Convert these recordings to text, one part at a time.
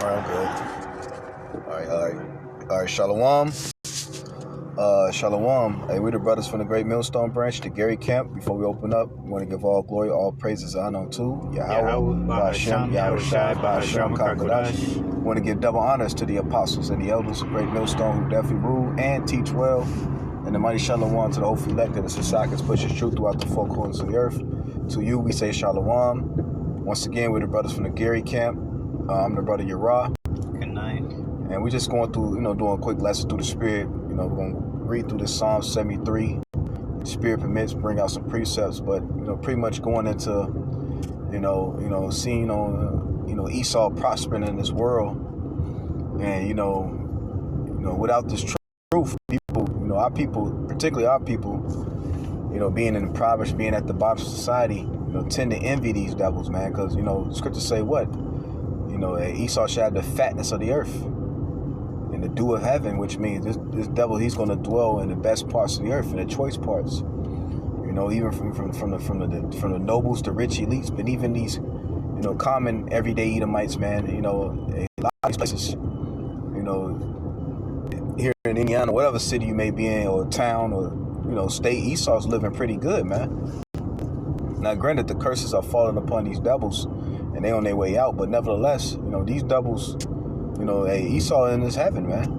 Alright, good. Alright, Shalom. Shalom. Hey, we're the brothers from the Great Millstone Branch, the Gary Camp. Before we open up, we want to give all glory, all praises, honor unto Yahweh, Hashem, Yahushai, Hashem, Kakadash. We want to give double honors to the apostles and the elders of Great Millstone who definitely rule and teach well. And the mighty Shalom to the hopefully elected, the Sasakas pushes truth throughout the four corners of the earth. To you, we say Shalom. Once again, we're the brothers from the Gary Camp. I'm the brother Yara. Good night. And we're just going through, doing a quick lesson through the Spirit. We're going to read through this Psalm 73. The Spirit permits, bring out some precepts, but, pretty much going into, seeing on, Esau prospering in this world. And, without this truth, people, our people, particularly our people, being impoverished, being at the bottom of society, tend to envy these devils, man, because, scriptures say what? Esau shall have the fatness of the earth and the dew of heaven, which means this devil, he's going to dwell in the best parts of the earth, in the choice parts. Even from the nobles to rich elites, but even these, common everyday Edomites, man. A lot of these places, here in Indiana, whatever city you may be in, or town, or state, Esau's living pretty good, man. Now, granted, the curses are falling upon these devils, and they on their way out. But nevertheless, these devils, Esau in his heaven, man.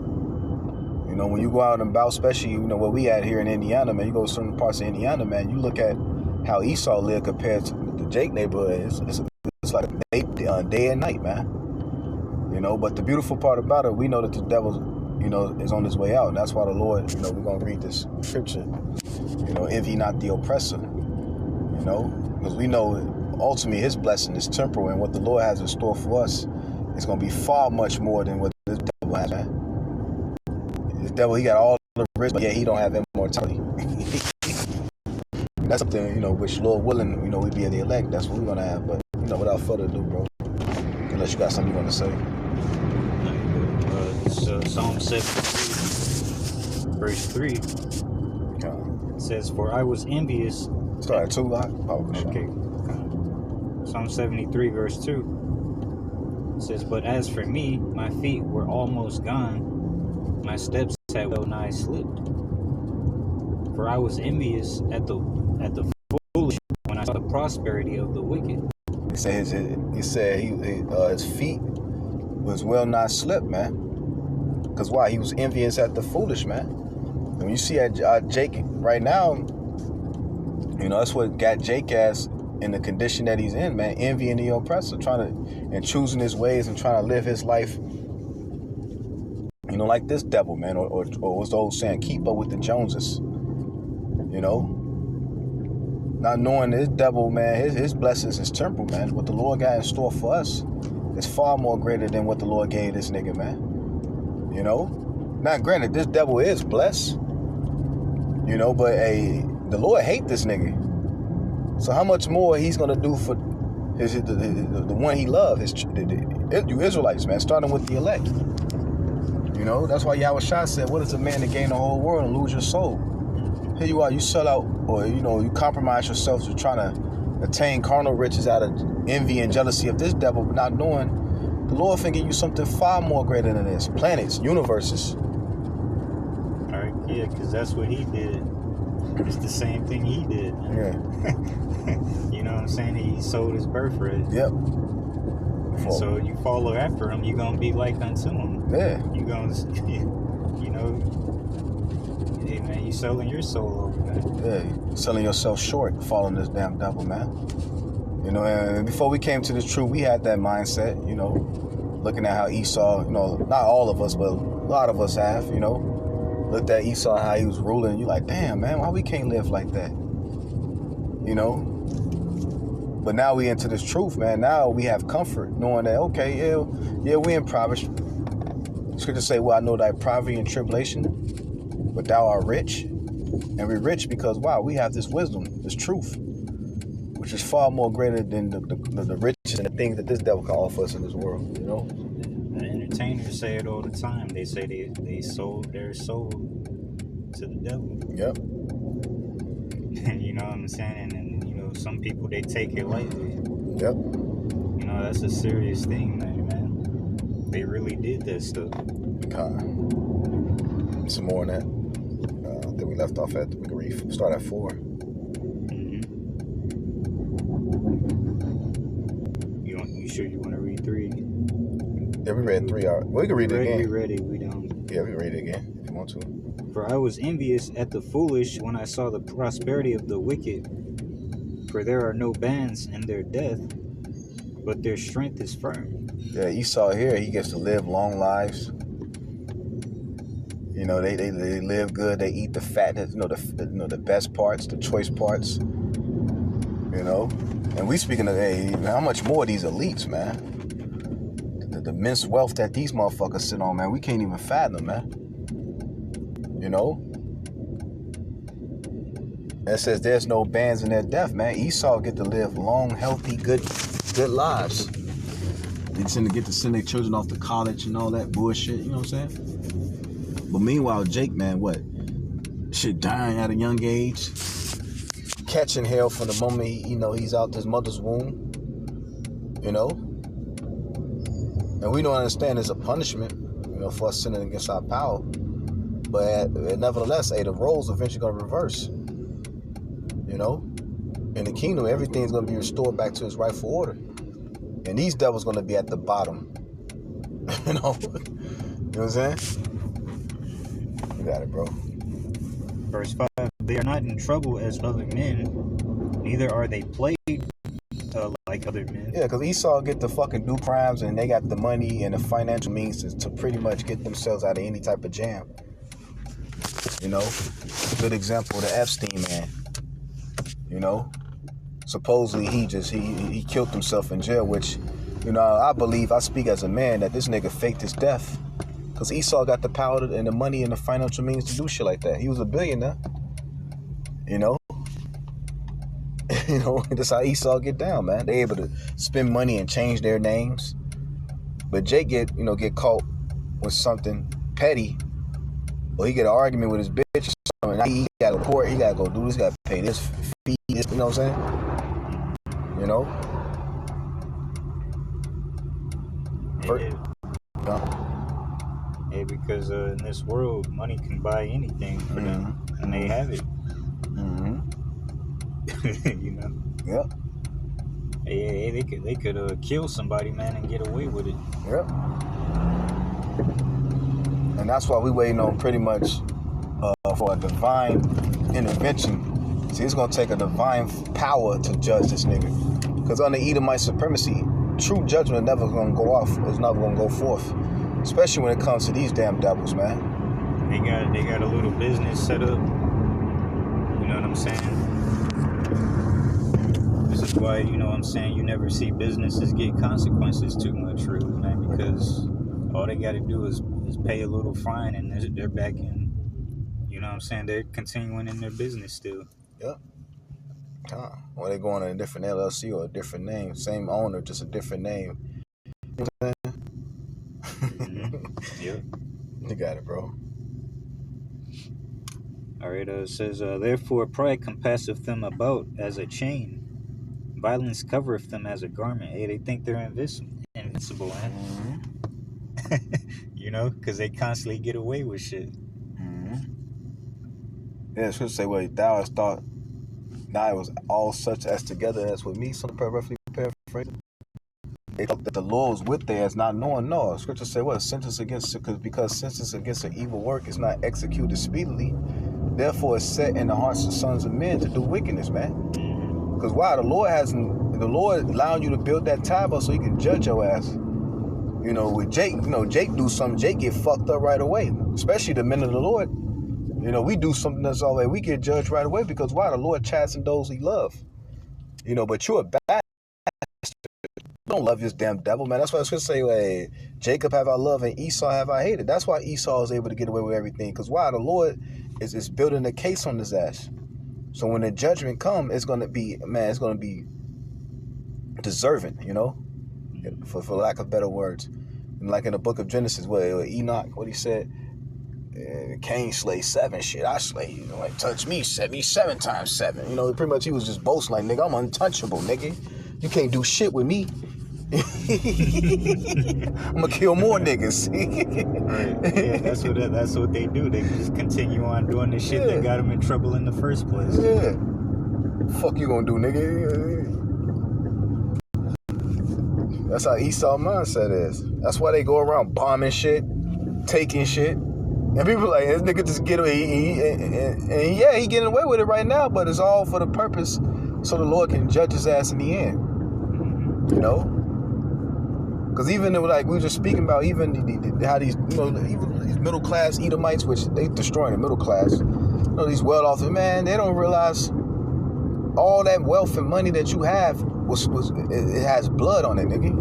When you go out and about, especially, where we at here in Indiana, man, you go to certain parts of Indiana, man, you look at how Esau lived compared to the Jake neighborhood. It's like day and night, man. But the beautiful part about it, we know that the devil, is on his way out. And that's why the Lord, we're going to read this scripture, envy not the oppressor, because we know ultimately his blessing is temporal, and what the Lord has in store for us is going to be far much more than what this devil has, man. This devil, he got all the riches, but yet he don't have immortality. That's something, which Lord willing, we be the elect. That's what we're going to have. But, without further ado, bro, unless you got something you want to say. It's Psalm 73, verse 3. It says, "For I was envious." Start at 2, okay. Psalm 73, verse 2. It says, "But as for me, my feet were almost gone. My steps had well nigh slipped. For I was envious at the foolish when I saw the prosperity of the wicked." He said his feet was well nigh slipped, man. Because why? He was envious at the foolish, man. And when you see Jake right now, that's what got Jake ass in the condition that he's in, man. Envying the oppressor, and choosing his ways and trying to live his life, like this devil, man. Or what's the old saying? Keep up with the Joneses. Not knowing this devil, man, his blessings is temporal, man. What the Lord got in store for us is far more greater than what the Lord gave this nigga, man. Now granted, this devil is blessed, but the Lord hate this nigga. So how much more he's gonna do for the one he loves, you Israelites, man, starting with the elect. That's why Yahushua said, "What is a man to gain the whole world and lose your soul?" Here you are, you sell out, or you compromise yourself to trying to attain carnal riches out of envy and jealousy of this devil, but not knowing the Lord can give you something far more greater than this. Planets, universes. All right, yeah, because that's what he did. It's the same thing he did. Yeah. You know what I'm saying? He sold his birthright. Yep. And so you follow after him, you're going to be like unto him. Yeah. You're going to, hey, man, you selling your soul over, man. Yeah, you're selling yourself short, following this damn devil, man. And before we came to this truth, we had that mindset, looking at how Esau, not all of us, but a lot of us have, looked at Esau, how he was ruling. You're like, damn, man, why we can't live like that? But now we into this truth, man. Now we have comfort knowing that, okay, yeah, we impoverished. Scripture say, "Well, I know thy poverty and tribulation, but thou art rich." And we're rich because, wow, we have this wisdom, this truth, which is far more greater than the riches and the things that this devil can offer us in this world, The entertainers say it all the time. They say they sold their soul to the devil. Yep. You know what I'm saying? And some people, they take it lightly. Yep. That's a serious thing, man. they really did that stuff. Some more on that. Then we left off at, we can start at 4. You sure you want to read 3? Yeah, we read 3 already. We can read it again. We read it. We don't. Yeah, we can read it again if you want to. For I was envious at the foolish when I saw the prosperity of the wicked. For there are no bands in their death, but their strength is firm. Yeah, Esau here, he gets to live long lives. You know, they live good. They eat the fat, the best parts, the choice parts. You know, and we speaking of, hey, how much more these elites, man? The immense wealth that these motherfuckers sit on, man, we can't even fathom, man. You know? It says there's no bands in their death, man. Esau get to live long, healthy, good lives. They tend to get to send their children off to college and all that bullshit, you know what I'm saying? But meanwhile, Jake, man, what? Shit, dying at a young age. Catching hell from the moment he's out his mother's womb. You know? And we don't understand it's a punishment, for us sinning against our power. But nevertheless, the roles eventually going to reverse. You know? In the kingdom, everything's going to be restored back to its rightful order. And these devils going to be at the bottom. You know? You know what I'm saying? You got it, bro. Verse 5, they are not in trouble as other men, neither are they plagued like other men. Yeah, because Esau get to fucking do crimes, and they got the money and the financial means to pretty much get themselves out of any type of jam. You know? Good example, the Epstein man. You know? Supposedly he killed himself in jail, which, I believe, I speak as a man, that this nigga faked his death. Because Esau got the power and the money and the financial means to do shit like that. He was a billionaire. You know? That's how Esau get down, man. They able to spend money and change their names. But Jake get caught with something petty. Or he get an argument with his bitch or something. Now he got to court. He got to go do this. He got to pay this fee. This, you know what I'm saying? You know? Yeah, because in this world, money can buy anything for them, and they have it. Yep. Hey, they could kill somebody, man, and get away with it. Yep. And that's why we waiting on pretty much for a divine intervention. See, it's gonna take a divine power to judge this nigga. Because under Edomite supremacy, true judgment is never gonna go off. It's never gonna go forth. Especially when it comes to these damn devils, man. They got a little business set up. You know what I'm saying? This is why, you never see businesses get consequences too much, really, man, because all they got to do is pay a little fine and they're back in, you know what I'm saying? They're continuing in their business still. Yep. Or they going on a different LLC or a different name. Same owner, just a different name. You know what I'm saying? Yep. You got it, bro. All right, it says, therefore pride compasseth them about as a chain. Violence covereth them as a garment. Hey, they think they're invincible, man. Because they constantly get away with shit. Yeah, it should say, well, thou hast thought now it was all such as together as with me. Some roughly paraphrasing. They thought that the Lord was with thee as not knowing. No, scripture say what? Because sentence against an evil work is not executed speedily. Therefore, it's set in the hearts of sons of men to do wickedness, man. Because why? The Lord allowing you to build that tower so he can judge your ass. With Jake, Jake do something, Jake get fucked up right away. Especially the men of the Lord. We do something that's all right, we get judged right away because why? The Lord chasten those he love. But you're a bastard. You don't love this damn devil, man. That's why I was going to say, hey, Jacob have I loved and Esau have I hated. That's why Esau is able to get away with everything. Because why? The Lord is building a case on his ass. So when the judgment comes, it's going to be deserving, for lack of better words. And like in the book of Genesis, where Enoch, what he said, Cain slay 7, shit, I slay, touch me, set me 7 times 7. Pretty much he was just boasting like, nigga, I'm untouchable, nigga. You can't do shit with me. I'm gonna kill more niggas. Right. Yeah, that's what they do. They just continue on doing the shit that got them in trouble in the first place. Yeah. Fuck you gonna do, nigga? That's how Esau mindset is. That's why they go around bombing shit, taking shit. And people like, this nigga just get away. And yeah, he getting away with it right now, but it's all for the purpose so the Lord can judge his ass in the end. You know? Because even like we were just speaking about, even how these, you know, even these middle class Edomites, which they destroying the middle class, you know, these well off, man, they don't realize all that wealth and money that you have it has blood on it, nigga.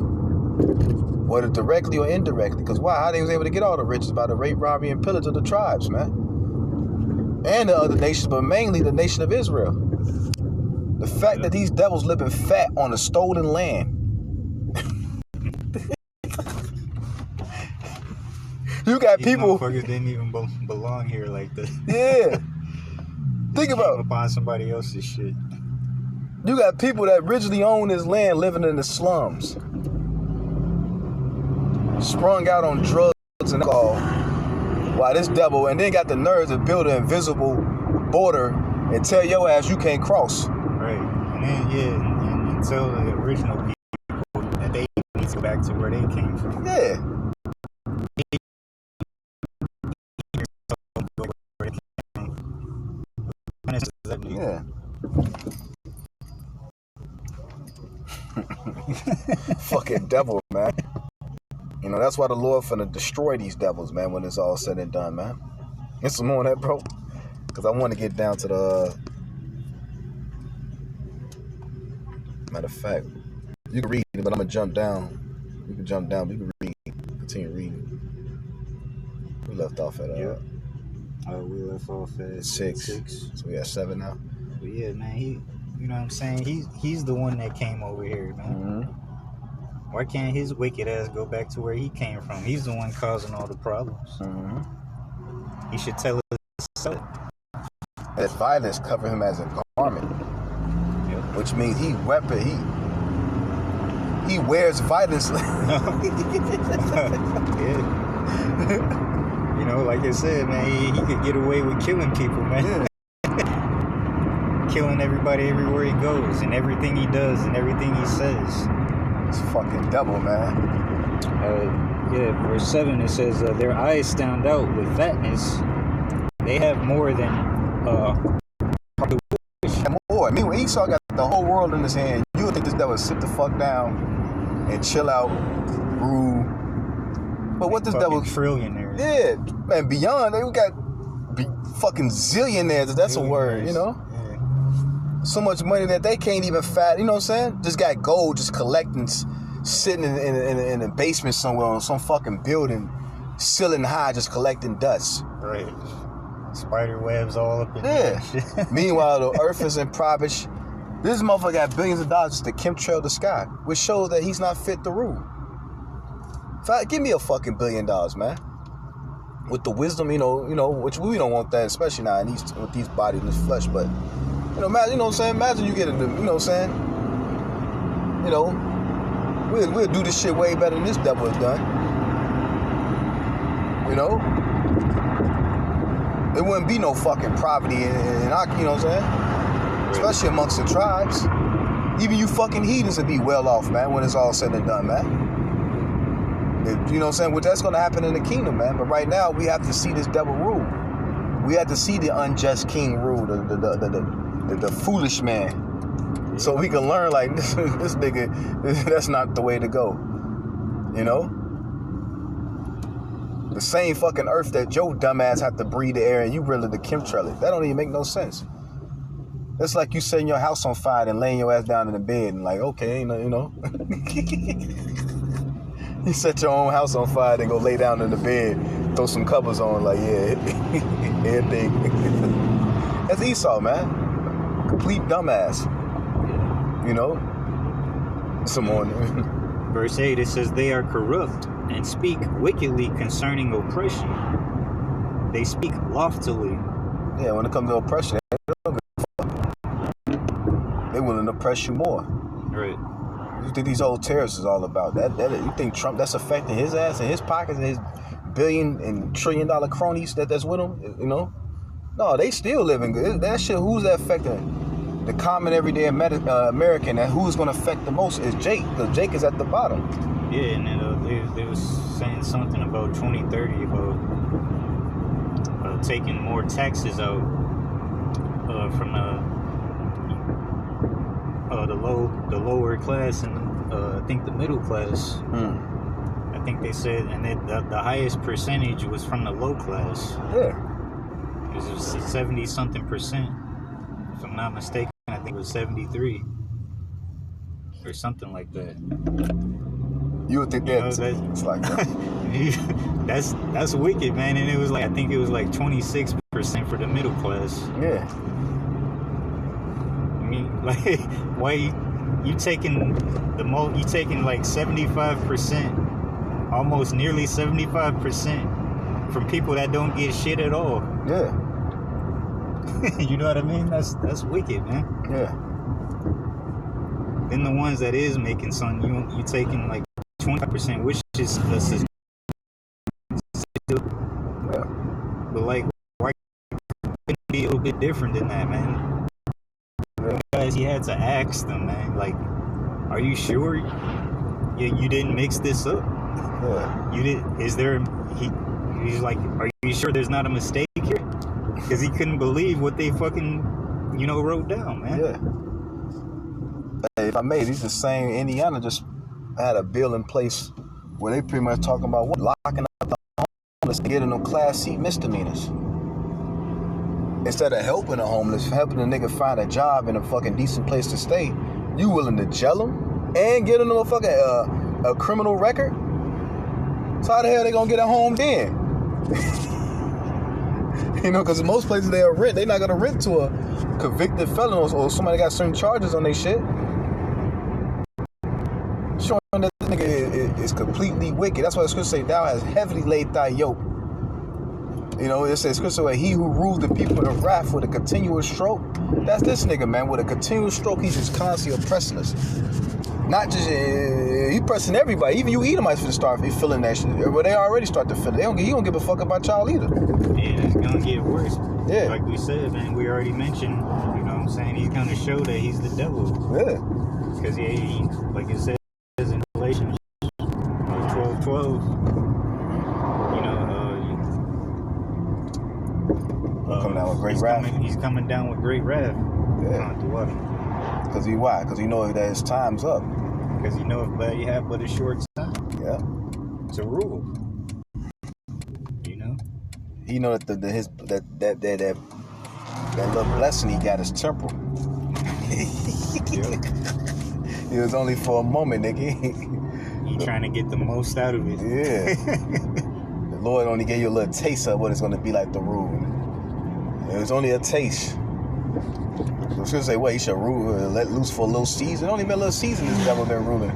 Whether directly or indirectly. Because why? How they was able to get all the riches? By the rape, robbery, and pillage of the tribes, man. And the other nations, but mainly the nation of Israel. The fact that these devils living fat on a stolen land. You got These people. motherfuckers didn't even belong here like that. Yeah. Think about upon somebody else's shit. You got people that originally own this land living in the slums, sprung out on drugs and alcohol. Why this devil, and then got the nerve to build an invisible border and tell your ass you can't cross. Right. And then and tell the original people that they need to go back to where they came from. Yeah. Yeah. Fucking devil, man. You know, that's why the Lord finna destroy these devils, man, when it's all said and done, man. Get some more on that, bro. Because I want to get down to the... Matter of fact, you can read it, but I'm going to jump down. You can jump down, but you can read. Continue reading. We left off at... we left off at 6. So we at 7 now. But yeah, man, you know what I'm saying? He's the one that came over here, man. Mm-hmm. Why can't his wicked ass go back to where he came from? He's the one causing all the problems. Mm-hmm. He should tell us so. That violence cover him as a garment. Yep. Which means he wears violence. Yeah. You know, like I said, man, he could get away with killing people, man. Yeah. Killing everybody everywhere he goes, and everything he does, and everything he says. It's fucking devil, man. Verse 7, it says, their eyes stand out with fatness. They have more than more. I mean, when Esau got the whole world in his hand, you would think this devil would sit the fuck down and chill out, rule. But what this devil... Trillionaires. Yeah, man, beyond, they got fucking zillionaires, if that's a word, you know? Yeah. So much money that they can't even you know what I'm saying? Just got gold, just collecting, sitting in a basement somewhere on some fucking building, ceiling high, just collecting dust. Right. Spider webs all up in there. Yeah. Meanwhile, the earth is impoverished. This motherfucker got billions of dollars just to chemtrail the sky, which shows that he's not fit to rule. Give me a fucking $1 billion, man. With the wisdom, you know, which we don't want that, especially now with these bodies and this flesh, but imagine, you know what I'm saying? Imagine you get you know what I'm saying? You know, we'll do this shit way better than this devil has done. You know? There wouldn't be no fucking poverty in our, you know what I'm saying? Especially amongst the tribes. Even you fucking heathens would be well off, man, when it's all said and done, man. You know what I'm saying? Well, that's going to happen in the kingdom, man. But right now, we have to see this devil rule. We have to see the unjust king rule, the foolish man. So we can learn, like, this nigga, that's not the way to go. You know? The same fucking earth that your dumbass have to breathe the air and you really the chemtrail it. That don't even make no sense. That's like you setting your house on fire and laying your ass down in the bed and like, okay, you know. You set your own house on fire, then go lay down in the bed, throw some covers on, like, yeah, everything. That's Esau, man. Complete dumbass. You know? Some more. Verse 8, it says, they are corrupt and speak wickedly concerning oppression. They speak loftily. Yeah, when it comes to oppression, they don't give a fuck. They willing to oppress you more. Right. you think these old terrorists is all about? You think Trump, that's affecting his ass and his pockets and his billion and $1 trillion cronies that's with him? You know? No, they still living good. That shit, who's that affecting? The common everyday American, and who's going to affect the most is Jake, because Jake is at the bottom. Yeah, and then they was saying something about 2030 about taking more taxes out from the lower class and I think the middle class. I think they said, and the highest percentage was from the low class. Yeah, it was 70-something%, if I'm not mistaken. I think it was 73 or something like that. You would think it's like that. That's wicked, man. And it was like, I think it was like 26% for the middle class. Yeah. I mean, like, why you taking you taking like 75%, almost nearly 75% from people that don't get shit at all. Yeah. You know what I mean? That's wicked, man. Yeah. Then the ones that is making something, you taking like 20%, which is yeah. But like, why couldn't it be a little bit different than that, man? Yeah. Guys, he had to ask them, man, like, are you sure you didn't mix this up? Yeah. You did? Is there? He's like, are you sure there's not a mistake here? Because he couldn't believe what they fucking, wrote down, man. Yeah. Hey, if I may, these the same Indiana just had a bill in place where they pretty much talking about locking up the homeless and getting them Class C misdemeanors. Instead of helping the homeless, helping the nigga find a job and a fucking decent place to stay, you willing to jail them and get them a fucking a criminal record? So how the hell they gonna get a home then? Because in most places they'll rent. They're not gonna rent to a convicted felon or somebody got certain charges on their shit. Showing that the nigga is completely wicked. That's why the scripture say, thou hast heavily laid thy yoke. It says, scripture say, he who rules the people in wrath with a continuous stroke. That's this nigga, man. With a continuous stroke, he's just constantly oppressing us. Not just, he pressing everybody. Even you Edomites for the start feeling that shit. But they already start to feel it. He don't give a fuck about y'all either. Yeah, it's gonna get worse. Yeah. Like we said, man, we already mentioned, you know what I'm saying? He's gonna show that he's the devil. Yeah. Because he, like it says in Galatians 12:12, coming down with great wrath. He's coming down with great wrath. Yeah. Because why? Because he knows that his time's up. Because you know if you have but a short time. Yeah. To rule. He know that that little blessing he got is temporal. It was only for a moment, nigga. You trying to get the most out of it. Yeah. The Lord only gave you a little taste of what it's going to be like to rule. It was only a taste. I was going to say, what, he should rule, let loose for a little season? It only been a little season this devil been ruling.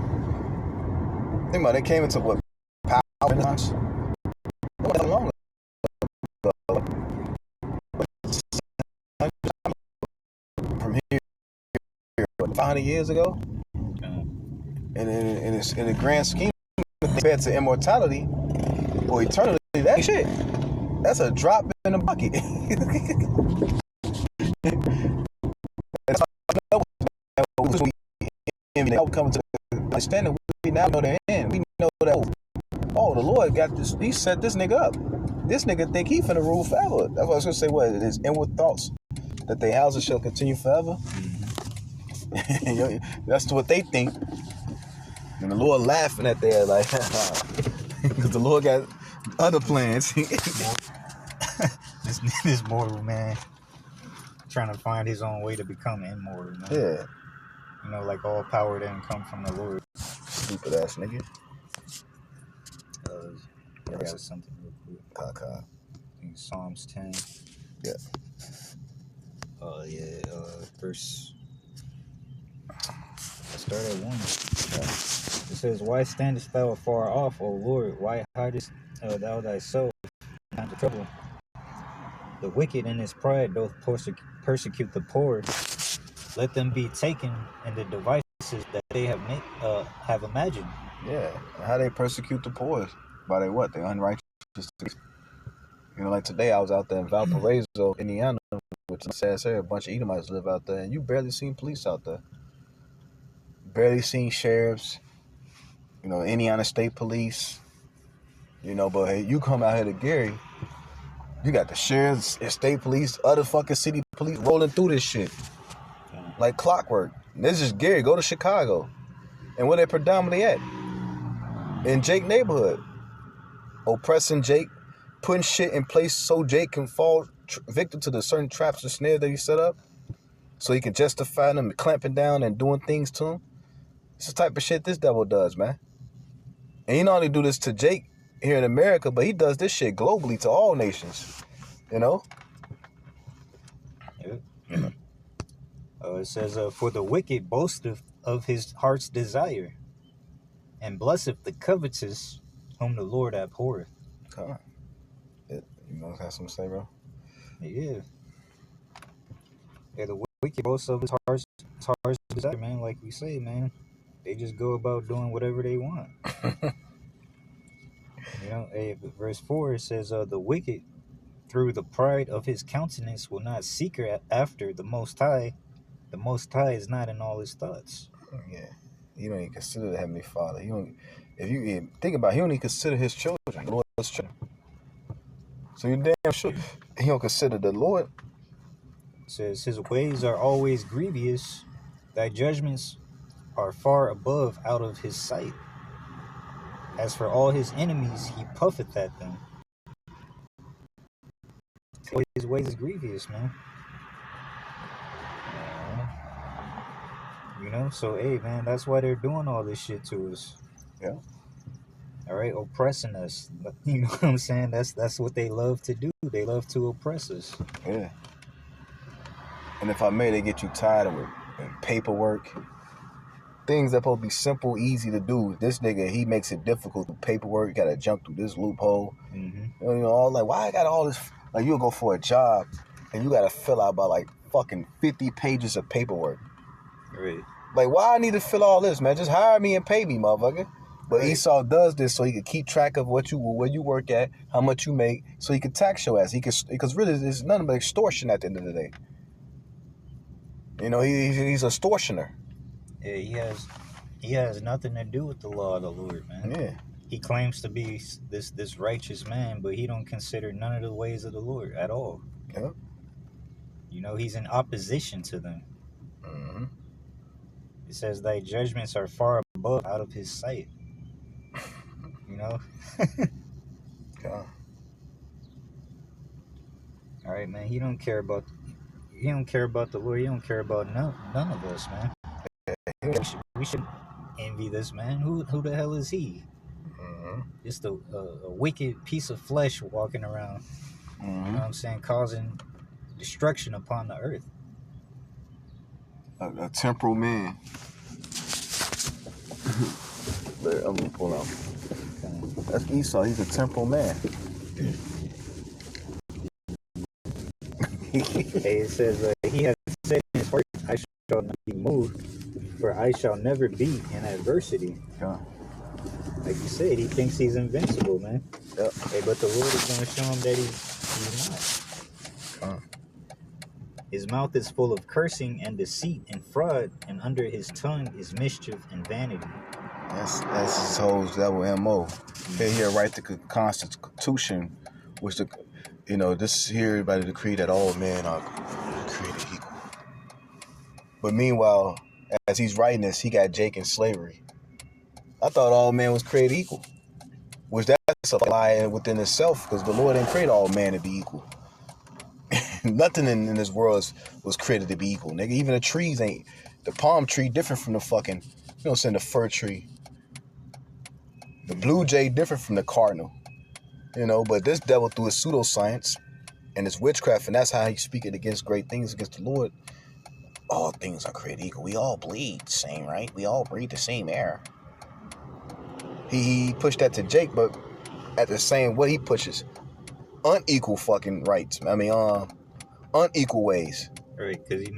Think about it, they came into what? Power and lunch? Not that long ago. 500 years ago, and in the grand scheme, compared to immortality or eternity, that shit, that's a drop in the bucket. Coming to understanding, we now know the end. We know that, oh, the Lord got this. He set this nigga up. This nigga think he finna rule forever. That's what I was gonna say. What his inward thoughts that their houses shall continue forever. That's what they think. And the Lord laughing at their like, because the Lord got other plans. This mortal man trying to find his own way to become immortal, man. Yeah. Like all power doesn't come from the Lord. Stupid ass nigga. I got something real quick. I think Psalms 10. Yeah. Verse. Let's start at 1. It says, why standest thou afar off, O Lord? Why hidest thou thyself in times of trouble? The wicked in his pride doth persecute the poor. Let them be taken, and the devices that they have imagined. Yeah, how they persecute the poor by they what? They unrighteous. You know, like today I was out there in Valparaiso, Indiana, which is sad area. A bunch of Edomites live out there, and you barely seen police out there. Barely seen sheriffs. You know, Indiana State Police. You know, but hey, you come out here to Gary, you got the sheriffs, state police, other fucking city police rolling through this shit like clockwork. This is Gary. Go to Chicago, and where they predominantly at? In Jake neighborhood, oppressing Jake, putting shit in place so Jake can fall victim to the certain traps and snares that he set up, so he can justify them clamping down and doing things to him. It's the type of shit this devil does, man. And he not only do this to Jake here in America, but he does this shit globally to all nations. You know? Yeah. It says, for the wicked boasteth of his heart's desire, and blesseth the covetous, whom the Lord abhorreth. Come on. You know, have something to say, bro? Yeah. Yeah, the wicked boast of his heart's desire, man. Like we say, man, they just go about doing whatever they want. You know, verse 4 it says, the wicked through the pride of his countenance will not seek after the Most High. The Most High is not in all his thoughts. Yeah, he don't even consider the Heavenly Father. He don't. If you even think about it, he don't even consider his children, the Lord's children. So you're damn sure he don't consider the Lord. It says, his ways are always grievous. Thy judgments are far above out of his sight. As for all his enemies, he puffeth at them. His ways is grievous, man. You know, so hey, man, that's why they're doing all this shit to us. Yeah. All right, oppressing us. You know what I'm saying? That's what they love to do. They love to oppress us. Yeah. And if I may, they get you tired of it. Paperwork. Things that supposed to be simple, easy to do. This nigga, he makes it difficult with paperwork. You gotta jump through this loophole. Mm-hmm. You know, all like, why I got all this? Like, you'll go for a job and you gotta fill out about like fucking 50 pages of paperwork. Right. Like, why I need to fill all this, man? Just hire me and pay me, motherfucker. But right. Esau does this so he can keep track of where you work at, how much you make, so he can tax your ass. Because really, it's nothing but extortion at the end of the day. You know, he's an extortioner. Yeah, he has nothing to do with the law of the Lord, man. Yeah. He claims to be this righteous man, but he don't consider none of the ways of the Lord at all. Yeah. You know, he's in opposition to them. Mm-hmm. It says, thy judgments are far above out of his sight. You know? Yeah. All right, man. He don't care about the Lord. He don't care about none of us, man. We should envy this man. Who the hell is he? Mm-hmm. Just a wicked piece of flesh walking around. Mm-hmm. You know what I'm saying? Causing destruction upon the earth. A temporal man. I'm gonna pull out. That's Esau. He's a temporal man. Hey, it says, he has said in his heart, I shall not be moved, for I shall never be in adversity. Yeah. Like you said, he thinks he's invincible, man. Yep. Hey, but the Lord is going to show him that he's not. His mouth is full of cursing and deceit and fraud, and under his tongue is mischief and vanity. That's his whole devil MO. He write the Constitution, which this here everybody decree that all men are created equal. But meanwhile, as he's writing this, he got Jake in slavery. I thought all men was created equal, which that's a lie within itself, because the Lord didn't create all men to be equal. Nothing in this world was created to be equal, nigga. Even the trees ain't. The palm tree different from the fucking, the fir tree. The blue jay different from the cardinal. But this devil through his pseudoscience and his witchcraft, and that's how he's speaking against great things against the Lord. All things are created equal. We all bleed the same, right? We all breathe the same air. He pushed that to Jake, but at the same way he pushes unequal fucking rights. Unequal ways. Right, because he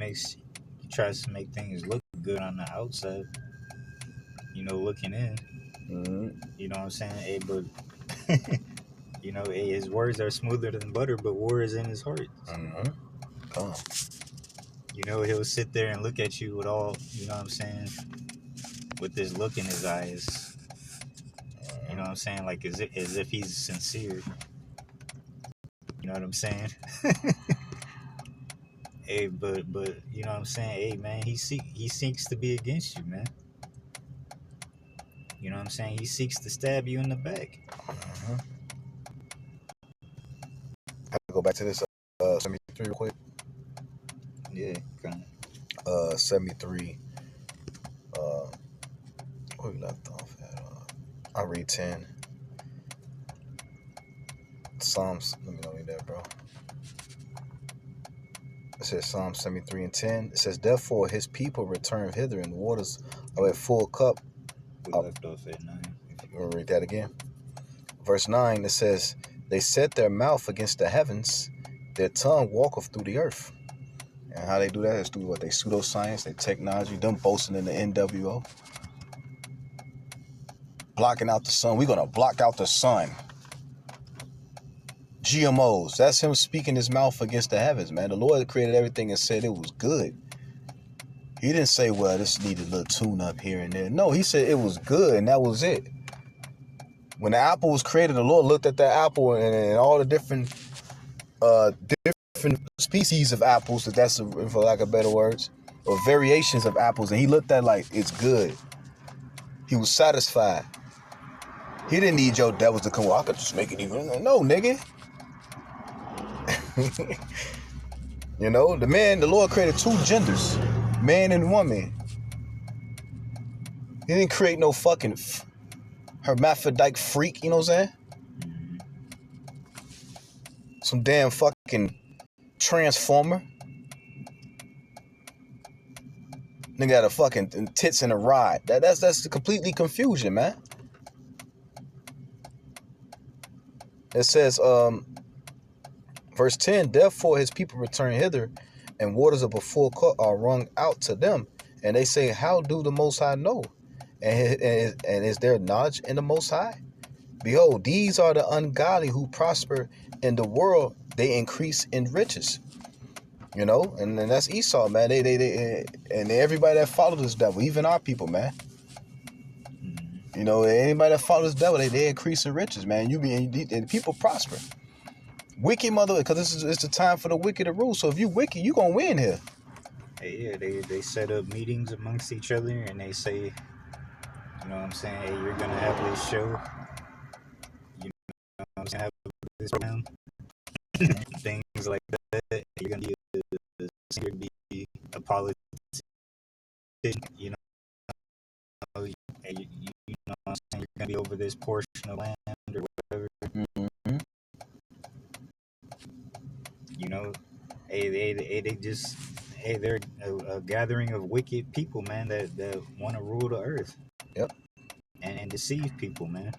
tries to make things look good on the outside. looking in. Mm-hmm. You know what I'm saying? Hey, but hey, his words are smoother than butter, but war is in his heart. Mm-hmm. Come on. He'll sit there and look at you with all, you know what I'm saying, with this look in his eyes. You know what I'm saying? Like as if he's sincere. You know what I'm saying? Hey, but you know what I'm saying? Hey, man, he seeks to be against you, man. You know what I'm saying? He seeks to stab you in the back. Mm-hmm. I have to go back to this 73 real quick. Yeah, kind 73. Where we left off at? I read 10. Psalms. Let me know you there, bro. It says Psalm 73 and 10. It says, therefore his people return hither, and the waters are at full cup. we left off at 9. You want to read that again? Verse 9, it says, they set their mouth against the heavens, their tongue walketh through the earth. And how they do that is through what? They pseudoscience, their technology, them boasting in the NWO. Blocking out the sun. We're going to block out the sun. GMOs. That's him speaking his mouth against the heavens, man. The Lord created everything and said it was good. He didn't say, well, this needed a little tune up here and there. No, he said it was good, and that was it. When the apple was created, the Lord looked at that apple and all the different species of apples, if that's for lack of better words, or variations of apples, and he looked at like, it's good. He was satisfied. He didn't need your devils to come, well, I could just make it even. No, nigga. The Lord created two genders, man and woman. He didn't create no fucking hermaphrodite freak, you know what I'm saying? Some damn fucking transformer. Nigga got a fucking tits and a rod. That's completely confusion, man. It says, verse 10, therefore his people return hither, and waters of a full cup are wrung out to them. And they say, how do the Most High know? And is there knowledge in the Most High? Behold, these are the ungodly who prosper in the world. They increase in riches. And that's Esau, man. They and everybody that follows this devil, even our people, man. Anybody that follows this devil, they increase in riches, man. And people prosper. Wicked mother, because it's the time for the wicked to rule. So if you wicked, you gonna win here. Hey, yeah, they set up meetings amongst each other, and they say, you know what I'm saying? Hey, you're gonna have this show. You know what I'm saying? Have this program. Things like that. You're gonna be a politician. You know what I'm saying? You're gonna be over this portion of land or whatever. Mm-hmm. They're a gathering of wicked people, man, that want to rule the earth. Yep. And deceive people, man,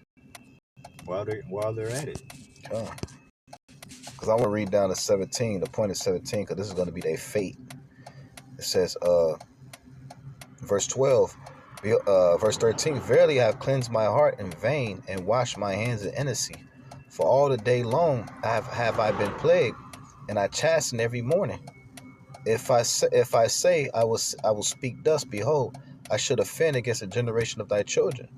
while they're at it. Because I want to read down to 17. The point is 17, because this is going to be their fate. It says, verse 12, verse 13, verily I have cleansed my heart in vain and washed my hands in innocency. For all the day long have I been plagued, and I chasten every morning. If I say I will speak thus, behold, I should offend against a generation of thy children.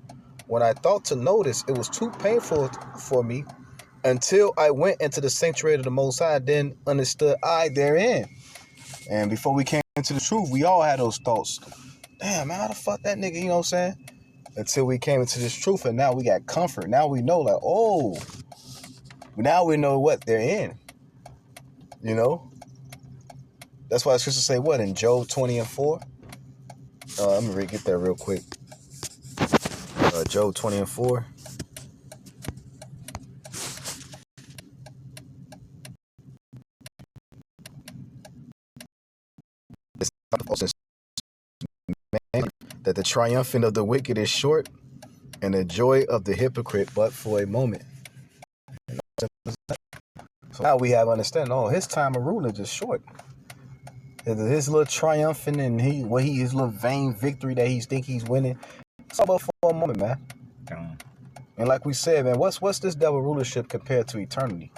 When I thought to notice, it was too painful for me, until I went into the sanctuary of the Most High, then understood I therein. And before we came into the truth, we all had those thoughts. Damn, man, how the fuck that nigga, you know what I'm saying? Until we came into this truth, and now we got comfort. Now we know, like, oh, now we know what they're in. That's why the scriptures say what in Job 20 and 4? Let me get that real quick. Job 20 and 4. That the triumphant of the wicked is short, and the joy of the hypocrite but for a moment. So now we have understanding. Oh, his time of ruling is just short. His little triumphant and his little vain victory that he think he's winning, It's all about for a moment, man. Come. And like we said, man, what's this devil rulership compared to eternity?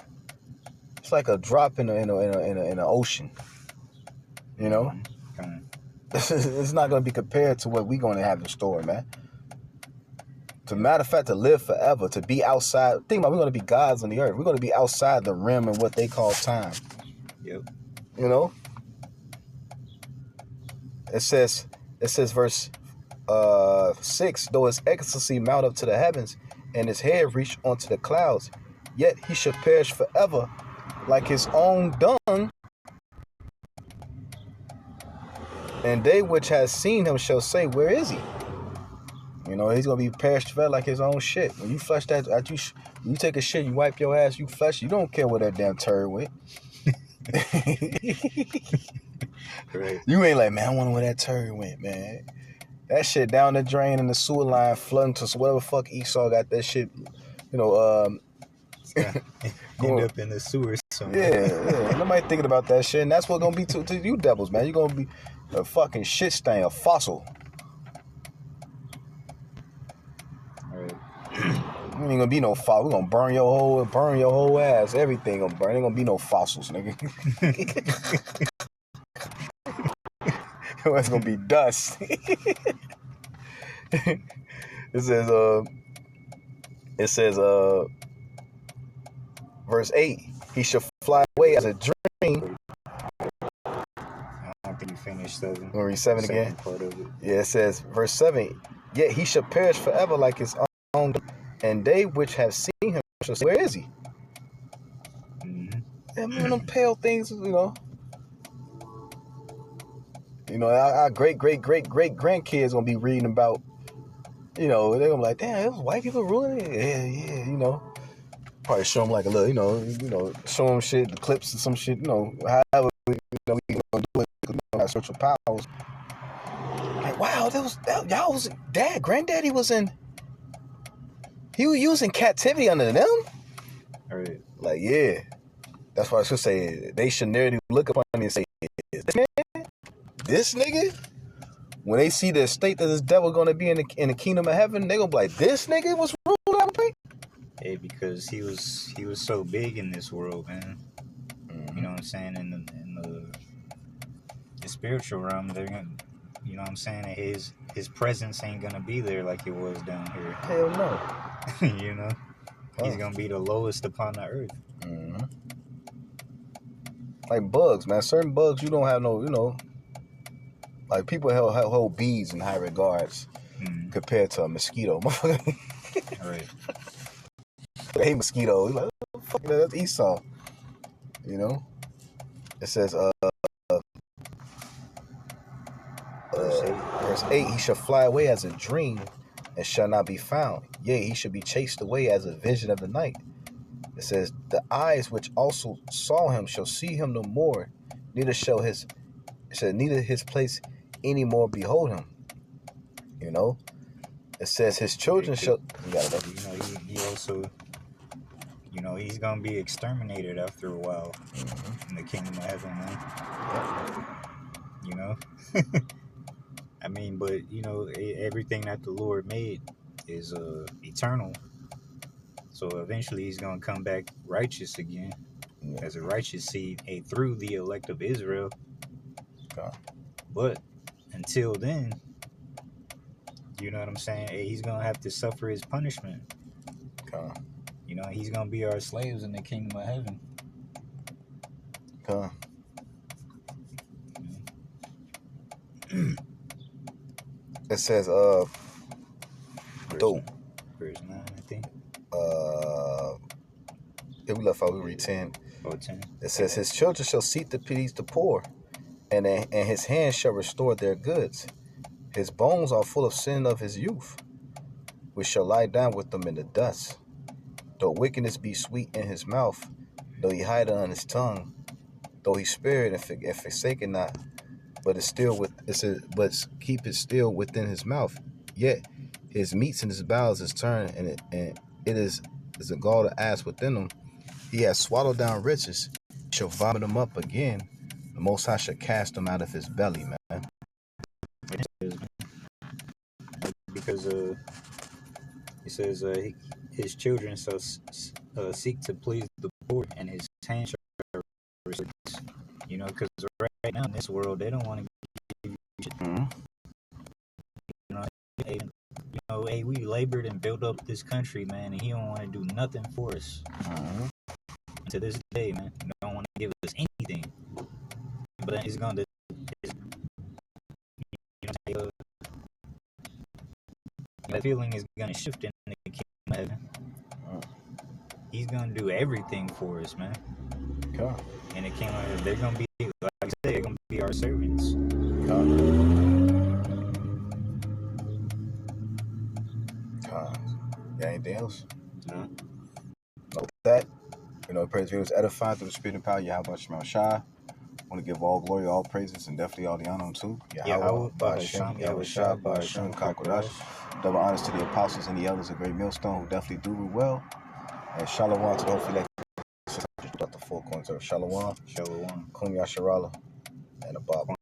It's like a drop in an ocean. You know, Come. it's not going to be compared to what we're going to have in store, man. To matter of fact, to live forever, to be outside. Think about, we're going to be gods on the earth. We're going to be outside the rim of what they call time. Yep. You know, it says verse 6, though his excellency mount up to the heavens and his head reach onto the clouds, yet he shall perish forever like his own dung, and they which has seen him shall say, where is he? You know, he's gonna be perished forever like his own shit. When you flush that, after you take a shit, you wipe your ass, you flush, you don't care where that damn turd went. Right. You ain't like, man, I wonder where that turd went, man. That shit down the drain in the sewer line, flooding to whatever fuck Esau got that shit, you know, End up in the sewers somewhere. yeah. Nobody thinking about that shit, and that's what's gonna be to you devils, man. You're gonna be a fucking shit stain, a fossil. Right. You ain't gonna be no fossil. We're gonna burn your whole ass. Everything gonna burn. Ain't gonna be no fossils, nigga. It's gonna be dust. It says, verse 8, he shall fly away as a dream. I don't think you finished 7. Wanna read 7 again? Part of it. Yeah, it says, verse 7, yet he shall perish forever like his own, and they which have seen him shall say, where is he? Mm-hmm. And man, them pale things, you know. You know, our great grandkids gonna be reading about, you know, they're gonna be like, damn, it was white people ruling it. Yeah, you know. Probably show them like a little, you know, show them shit, the clips and some shit, you know, however, we gonna do it, our spiritual powers. Like, wow, y'all was, granddaddy was in, he was using captivity under them? Right. Like, yeah. That's why I should say, they should nearly look upon me and say, this nigga? When they see the state that this devil gonna be in the kingdom of heaven, they gonna be like, this nigga was ruled out of me? Hey, because he was so big in this world, man. Mm-hmm. You know what I'm saying? In the spiritual realm, they're gonna, you know what I'm saying? His presence ain't gonna be there like it was down here. Hell no. You know, he's gonna be the lowest upon the earth. Mm-hmm. Like bugs, man. Certain bugs you don't have no, you know. Like people hold bees in high regards compared to a mosquito. Right. They hate mosquitoes. Like, oh, fuck, that's Esau. You know? It says, verse 8, he shall fly away as a dream and shall not be found. Yea, he shall be chased away as a vision of the night. It says, the eyes which also saw him shall see him no more, neither his place any more behold him. You know? It says his children shall. You got it. You know, he also, you know, he's gonna be exterminated after a while in the kingdom of heaven, man. You know, I mean, but you know, everything that the Lord made is eternal. So eventually, he's gonna come back righteous again as a righteous seed, through the elect of Israel. God. But until then, you know what I'm saying? He's gonna have to suffer his punishment. God. You know, he's gonna be our slaves in the kingdom of heaven. God. It says, Verse 9, I think. If we left out, we read 10. Oh, 10. It says, his children shall seek to please the poor, and his hands shall restore their goods. His bones are full of sin of his youth, which shall lie down with them in the dust. Though wickedness be sweet in his mouth, though he hide it on his tongue, though he spare it and forsake it not, but keep it still within his mouth. Yet his meats and his bowels is turned, and it is a gall to ass within him. He has swallowed down riches, shall vomit them up again. The Most High shall cast them out of his belly, man. Because because it says his children seek to please the poor, and his hand shall restore peace. You know, because right now in this world, they don't want to give you shit. Mm-hmm. Hey, we labored and built up this country, man, and he don't want to do nothing for us. Mm-hmm. To this day, man, he don't want to give us anything. But he's gonna, that feeling is gonna shift in the kingdom of heaven. He's gonna do everything for us, man. God. And the kingdom of heaven, they're gonna be, like I said, they're gonna be our servants. God. Yeah, anything else? No. With that, praise videos edifying through the spirit and power. Yahweh Shema Shai. I want to give all glory, all praises, and definitely all the honor to Yahweh, Ba'Hashem, Yahweh Shai, Ba'Hashem, Kakodash. Double honors to the apostles and the elders of Great Millstone who definitely do well. And Shalom to the whole elect. The four corners of Shalom. Shalom. Kum Yasharala. And the Bob.